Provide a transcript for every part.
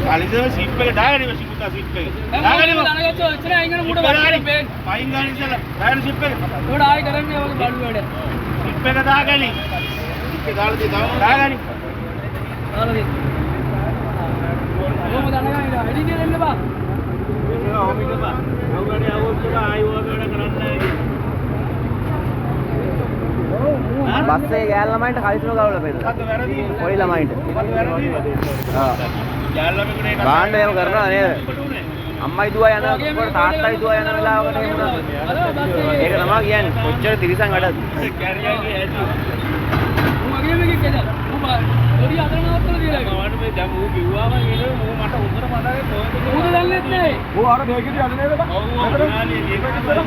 කලින්දම සිප් එක දාගන්න සිප් එක සිප් එක දාගන්න දැනගත්තොත් එච්චර අයින් මුඩ වඩාගෙන බේන් පයින් ගන්න ඉස්සලා දාගන්න සිප් එක උඩ ආයෙ කරන්නේ ඔය බඩු වැඩ සිප් එක දාගන්න සිප් එක දාලා දෙන්න දාගන්න දාලා දෙන්න කොහොමද දැනගන්නේ එඩි දෙන්න බා ඔහොම ඉඳපන් අවුරුනේ අවුරුද්දක ආයෙ වගේ කරන්නේ නැහැ බස් එකේ ගෑල් ළමයින්ට කලිසම ගවලා පෙන්නන. ඔය ළමයින්ට. ආ. ගෑල් ළමයිකුනේ බාණ්ඩ එහෙම කරනවා නේද? අම්මයි දුවා යනකොට තාත්තයි දුවා යන වෙලාවකට එහෙම නේද? ඒක තමයි කියන්නේ. කොච්චර තිරිසන් වැඩද? කැරියාගේ ඇති. මගේ මේක කෙද. පොඩි අතරමහත්තල දිලා. මම මේ දැන් ඌ කිව්වාම නේද ඌ මට උත්තර මතකයි කොහෙද ඌද දන්නේ නැහැ. ඌ අර මේකේදී අද නේද බං? ඔව් ඔව් නාලේ ඒක ඉස්සරහ.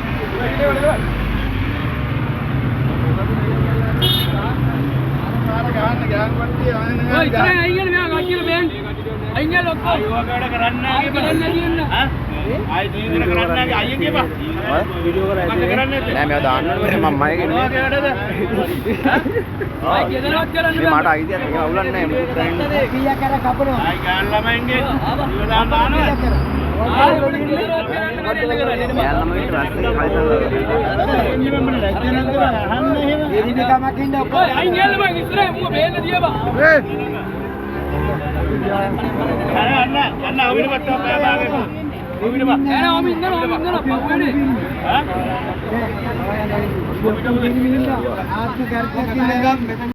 ඔය ඉතින් අයියල මෙයා ගාකිල බෑන් අයියල ඔක්කොම ආයෙ වගේට කරන්නේ නැහැ කරන්නේ කියන්න ඈ ආයෙ දින කරන්නේ නැහැ අයියෙන් කියපන් වීඩියෝ කරලා මම කරන්නේ නෑ මේවා දාන්න ඕනේ මම මයිකේ නේ. වගේටද ආයි කියලාවත් කරන්න මේ මට අයිතියක් එහෙම අවුලක් නෑ මොකද කරන්නේ. කීයක් කර කපනවා ආයෙ ගෑන් ළමයින්ගේ ඉව දාන්න දානවා ආයි ඔබට කියලාවත් කරන්න බැරි නේද ගෑල් ළමයින්ට බස් එකේ කලිසම ඔය අයියල මම ඉස්සරහ මම බේන්න දියබා අන්න අවිල පට්ටව පෑපාගේ ඔවිල බා එන ඔම ඉන්නවා පහුවෙන්නේ ඈ